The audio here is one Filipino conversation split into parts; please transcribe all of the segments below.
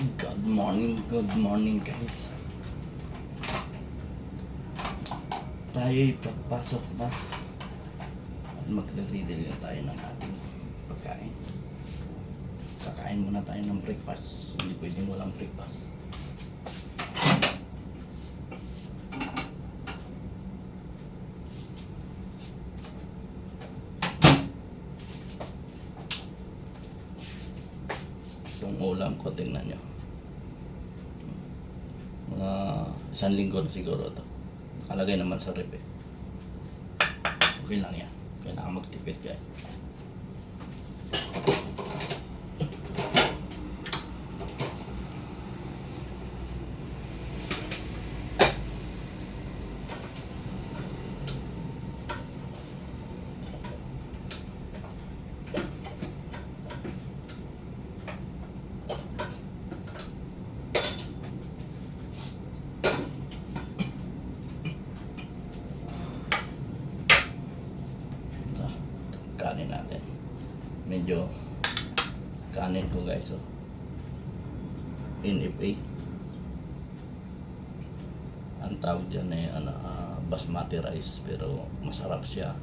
Good morning guys. Tayo'y pagpasok na at magre-riddle tayo ng ating pagkain. Kakain muna tayo ng breakfast. Hindi pwedeng walang breakfast. Itong ulam ko, tingnan nyo. Mga 1 linggo na siguro ito. Nakalagay naman sa rep eh. Okay lang yan. Kailangan magtipid guys. Kanin natin. Medyo kanin ko guys. So, NFA. Ang tawag dyan ay basmati rice, pero masarap siya.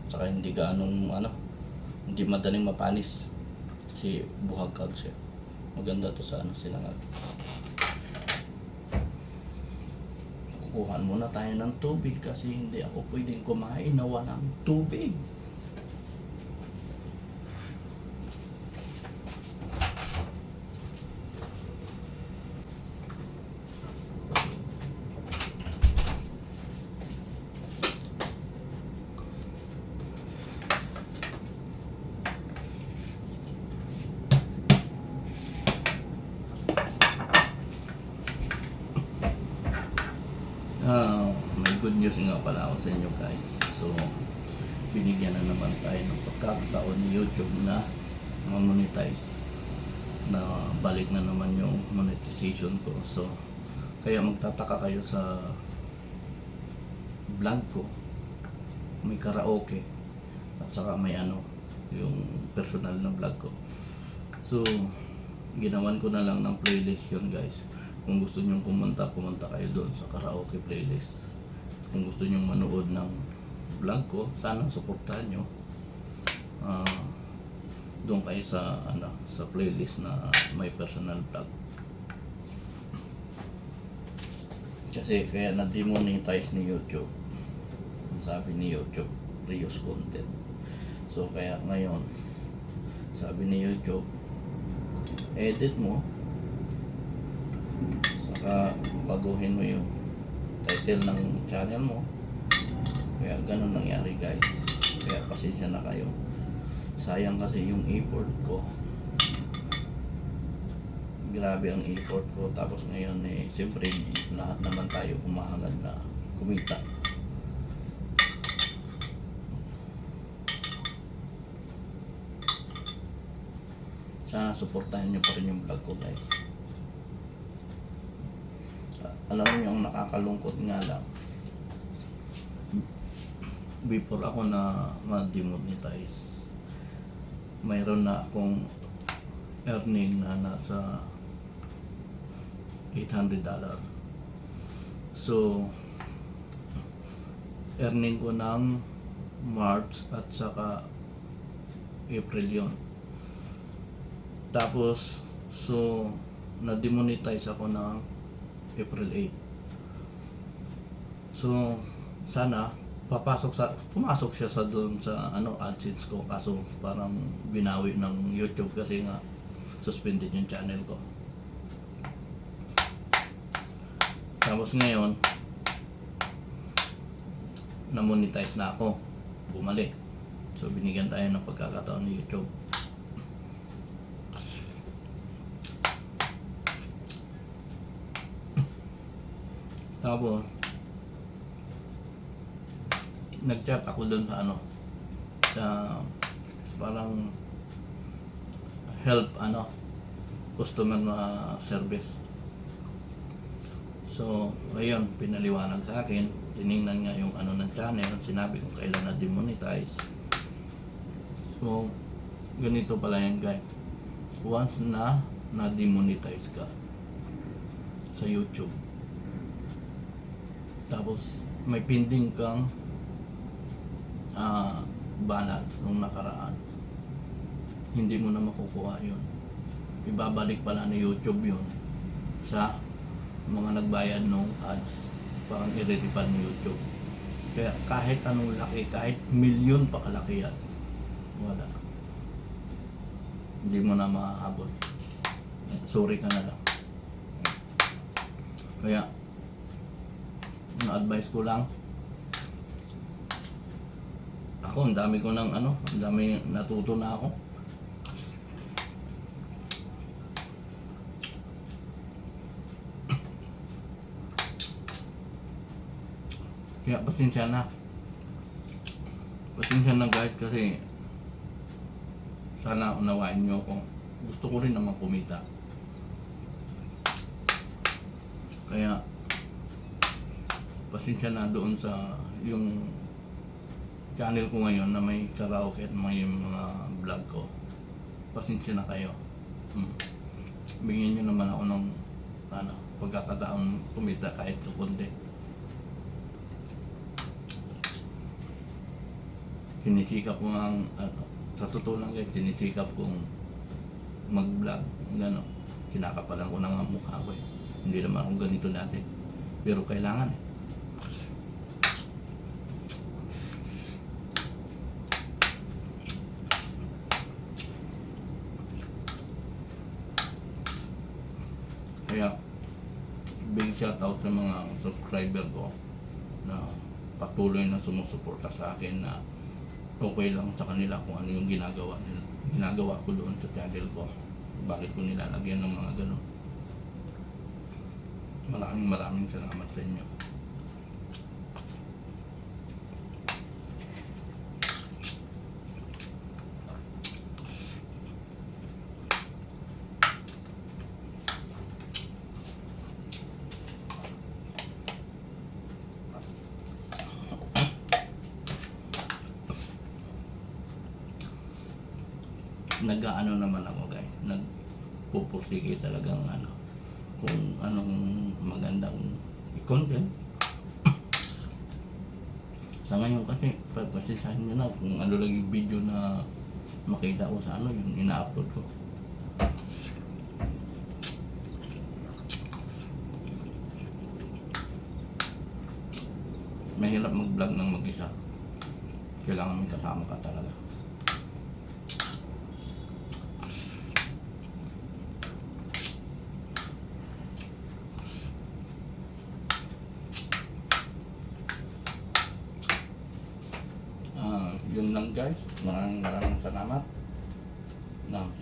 Tsaka hindi ganong hindi madaling mapanis. Kasi buhagkag siya. Maganda to sa sinangag. Kukuha muna tayo ng tubig kasi hindi ako pwedeng kumain na walang tubig. May good news nga pala ako sa inyo guys. So, binigyan na naman tayo ng pagkakataon ni YouTube na ma-monetize. Na balik na naman yung monetization ko. So, kaya magtataka kayo sa vlog ko. May karaoke at saka may yung personal na vlog ko. So, ginawan ko na lang ng playlist yun guys. Kung gusto nyo pumunta kayo doon sa karaoke playlist. Kung gusto nyo manood ng vlog ko, sana suportahan nyo. Doon kayo sa sa playlist na may personal vlog. Kasi kaya na-demonetize ni YouTube. Sabi ni YouTube, reuse content. So kaya ngayon, sabi ni YouTube, edit mo, saka baguhin mo yung title ng channel mo. Kaya ganun nangyari guys. Kaya pasensya na kayo. Sayang kasi yung effort ko. Grabe ang effort ko. Tapos ngayon siyempre lahat naman tayo humahangad na kumita. Sana suportahan nyo pa rin yung vlog ko guys. Alam mo yung nakakalungkot nga lang, before ako na ma-demonetize, mayroon na akong earning na nasa $800. So earning ko ng March at saka April yon. Tapos so na-demonetize ako ng April 8. So sana pumasok siya sa doon sa AdSense ko, kaso parang binawi ng YouTube kasi nga suspended yung channel ko. Tapos ngayon na-monetize na ako, bumalik. So binigyan tayo ng pagkakataon ni YouTube. Tapos nag-chat ako doon sa sa parang help customer na service. So ayun, pinaliwanag sa akin, tiningnan nga yung ng channel, sinabi ko kailan na demonetize. So ganito pala yan guys, once na na demonetize ka sa YouTube. Tapos may pending kang balance nung nakaraan. Hindi mo na makukuha yun. Ibabalik pala ni YouTube yun sa mga nagbayad ng ads. Parang i-refund ni YouTube. Kaya kahit anong laki, kahit milyon pa kalaki yan, wala. Hindi mo na maaabot. Sorry ka na lang. Kaya ang advice ko lang, ako ang dami ko ng ang dami natuto na ako. Kaya pasensya na guys, kasi sana unawain nyo ako. Gusto ko rin naman kumita. Kaya pasensya na doon sa yung channel ko ngayon na may karaoke at may mga vlog ko. Pasensya na kayo. Bigyan nyo naman ako ng pagkakataon kumita kahit kukunti. Sinisikap ko sa totoo lang guys, sinisikap kong mag-vlog, kinakapalan ko na nga mukha ko eh. Hindi naman ako ganito dati, pero kailangan eh. Kaya big shout out sa mga subscriber ko na patuloy na sumusuporta sa akin, na okay lang sa kanila kung ano yung ginagawa ko doon sa channel ko. Bakit ko nilalagyan ng mga gano'n. Maraming salamat sa inyo. Nag-aano naman ako guys, nagpupursige talagang kung anong magandang i-content. Sa ngayon kasi pasensyahan nyo na kung ano lang yung video na makita ko sa yung ina-upload ko. Mahirap mag-vlog ng mag-isa. Kailangan may kasama ka talaga. Yun lang guys, maraming salamat.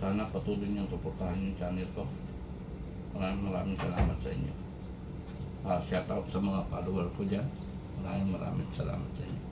Sana patuloy niyong suportahan yung channel ko. Maraming salamat sa inyo. Shout out sa mga follower ko dyan. Maraming salamat sa inyo.